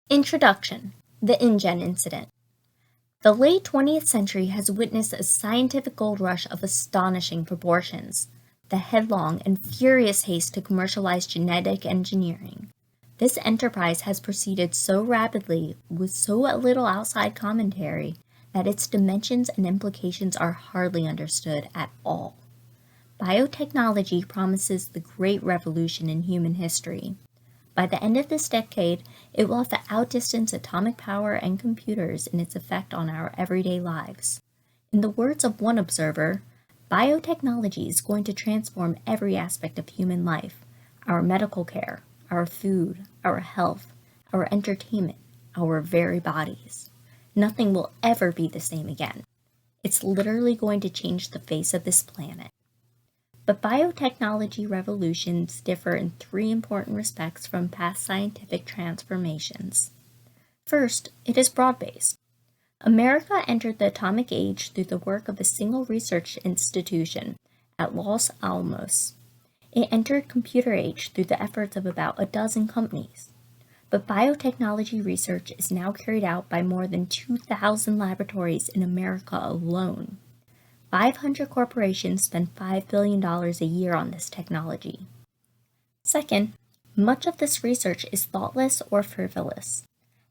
Introduction: The InGen Incident. The late 20th century has witnessed a scientific gold rush of astonishing proportions, the headlong and furious haste to commercialize genetic engineering. This enterprise has proceeded so rapidly, with so little outside commentary, that its dimensions and implications are hardly understood at all. Biotechnology promises the great revolution in human history. By the end of this decade, it will have outdistanced atomic power and computers in its effect on our everyday lives. In the words of one observer, biotechnology is going to transform every aspect of human life: our medical care, our food, our health, our entertainment, our very bodies. Nothing will ever be the same again. It's literally going to change the face of this planet. But biotechnology revolutions differ in three important respects from past scientific transformations. First, it is broad-based. America entered the atomic age through the work of a single research institution at Los Alamos. It entered computer age through the efforts of about a dozen companies. But biotechnology research is now carried out by more than 2,000 laboratories in America alone. 500 corporations spend $5 billion a year on this technology. Second, much of this research is thoughtless or frivolous.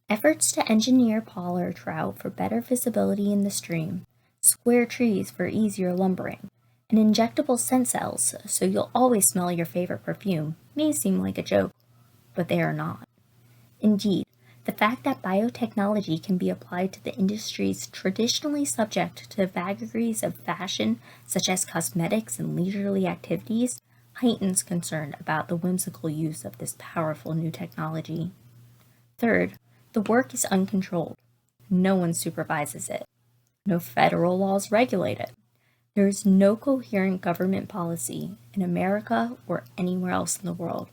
Efforts to engineer pollard trout for better visibility in the stream, square trees for easier lumbering, and injectable scent cells so you'll always smell your favorite perfume may seem like a joke, but they are not. Indeed, the fact that biotechnology can be applied to the industries traditionally subject to the vagaries of fashion, such as cosmetics and leisurely activities, heightens concern about the whimsical use of this powerful new technology. Third, the work is uncontrolled. No one supervises it. No federal laws regulate it. There is no coherent government policy in America or anywhere else in the world.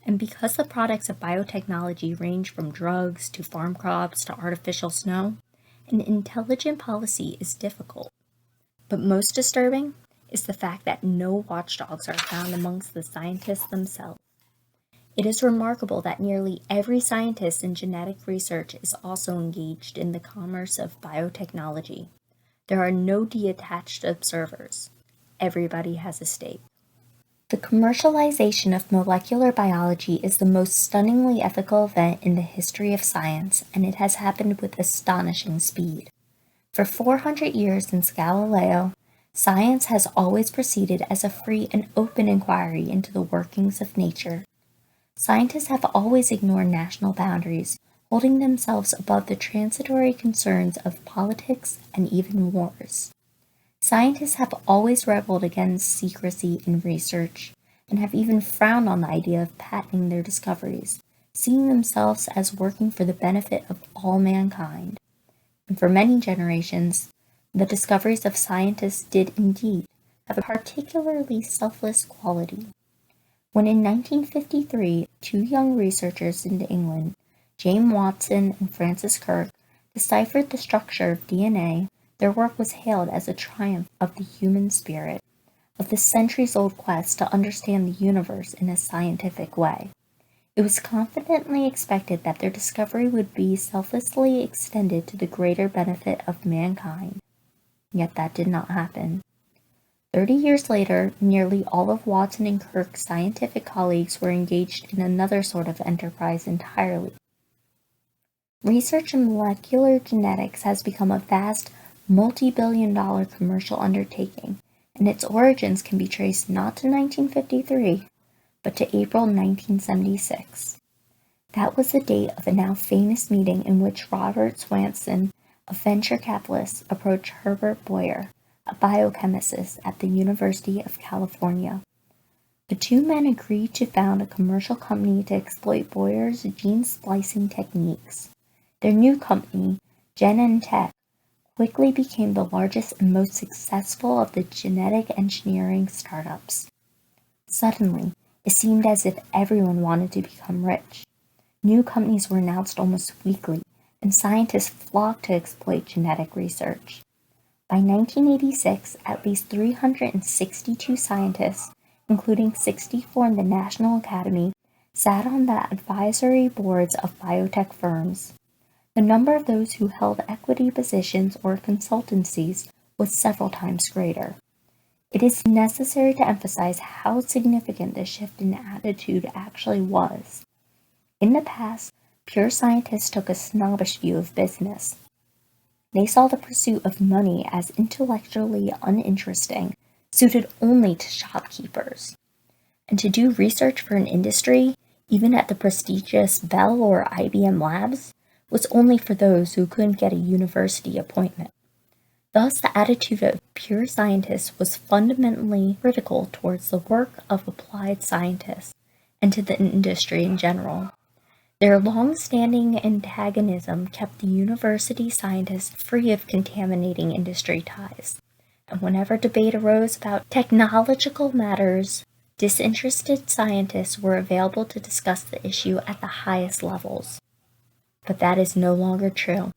And because the products of biotechnology range from drugs to farm crops to artificial snow, an intelligent policy is difficult. But most disturbing is the fact that no watchdogs are found amongst the scientists themselves. It is remarkable that nearly every scientist in genetic research is also engaged in the commerce of biotechnology. There are no detached observers. Everybody has a stake. The commercialization of molecular biology is the most stunningly ethical event in the history of science, and it has happened with astonishing speed. For 400 years since Galileo, science has always proceeded as a free and open inquiry into the workings of nature. Scientists have always ignored national boundaries, holding themselves above the transitory concerns of politics and even wars. Scientists have always rebelled against secrecy in research, and have even frowned on the idea of patenting their discoveries, seeing themselves as working for the benefit of all mankind. And for many generations, the discoveries of scientists did indeed have a particularly selfless quality. When in 1953, two young researchers in England, James Watson and Francis Crick, deciphered the structure of DNA, their work was hailed as a triumph of the human spirit, of the centuries-old quest to understand the universe in a scientific way. It was confidently expected that their discovery would be selflessly extended to the greater benefit of mankind. Yet that did not happen. 30 years later, nearly all of Watson and Crick's scientific colleagues were engaged in another sort of enterprise entirely. Research in molecular genetics has become a vast, multi-billion-dollar commercial undertaking, and its origins can be traced not to 1953, but to April 1976. That was the date of a now famous meeting in which Robert Swanson, a venture capitalist, approached Herbert Boyer, a biochemist at the University of California. The two men agreed to found a commercial company to exploit Boyer's gene splicing techniques. Their new company, Genentech, quickly became the largest and most successful of the genetic engineering startups. Suddenly, it seemed as if everyone wanted to become rich. New companies were announced almost weekly, and scientists flocked to exploit genetic research. By 1986, at least 362 scientists, including 64 in the National Academy, sat on the advisory boards of biotech firms. The number of those who held equity positions or consultancies was several times greater. It is necessary to emphasize how significant this shift in attitude actually was. In the past, pure scientists took a snobbish view of business. They saw the pursuit of money as intellectually uninteresting, suited only to shopkeepers. And to do research for an industry, even at the prestigious Bell or IBM labs, was only for those who couldn't get a university appointment. Thus, the attitude of pure scientists was fundamentally critical towards the work of applied scientists and to the industry in general. Their long-standing antagonism kept the university scientists free of contaminating industry ties, and whenever debate arose about technological matters, disinterested scientists were available to discuss the issue at the highest levels. But that is no longer true.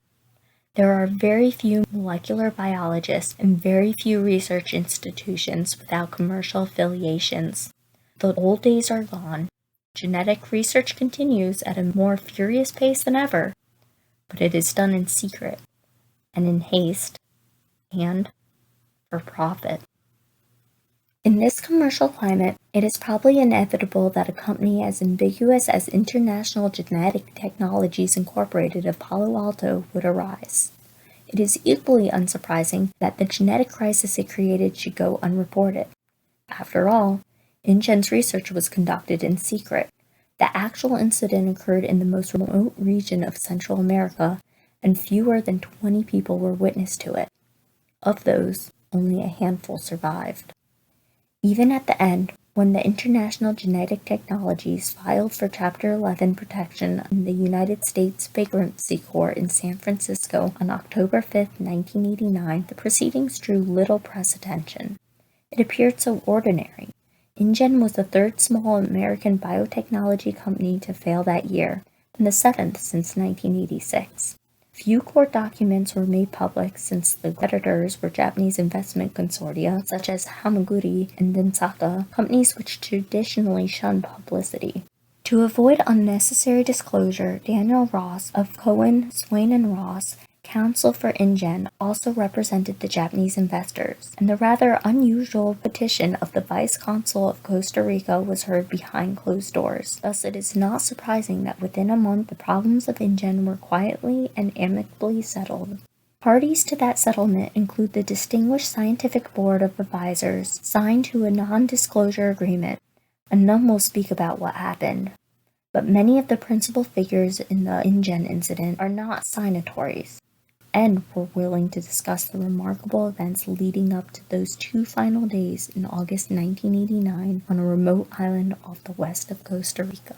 There are very few molecular biologists and very few research institutions without commercial affiliations. The old days are gone. Genetic research continues at a more furious pace than ever, but it is done in secret, and in haste, and for profit. In this commercial climate, it is probably inevitable that a company as ambiguous as International Genetic Technologies Incorporated of Palo Alto would arise. It is equally unsurprising that the genetic crisis it created should go unreported. After all, InGen's research was conducted in secret. The actual incident occurred in the most remote region of Central America, and fewer than 20 people were witness to it. Of those, only a handful survived. Even at the end, when the International Genetic Technologies filed for Chapter 11 protection in the United States Bankruptcy Court in San Francisco on October 5, 1989, the proceedings drew little press attention. It appeared so ordinary. InGen was the third small American biotechnology company to fail that year, and the seventh since 1986. Few court documents were made public since the creditors were Japanese investment consortia such as Hamaguri and Densaka, companies which traditionally shun publicity. To avoid unnecessary disclosure, Daniel Ross of Cohen, Swain & Ross, counsel for InGen, also represented the Japanese investors, and the rather unusual petition of the Vice Consul of Costa Rica was heard behind closed doors. Thus, it is not surprising that within a month the problems of InGen were quietly and amicably settled. Parties to that settlement include the Distinguished Scientific Board of Advisors, signed to a non-disclosure agreement, and none will speak about what happened. But many of the principal figures in the InGen incident are not signatories, and were willing to discuss the remarkable events leading up to those two final days in August 1989 on a remote island off the west of Costa Rica.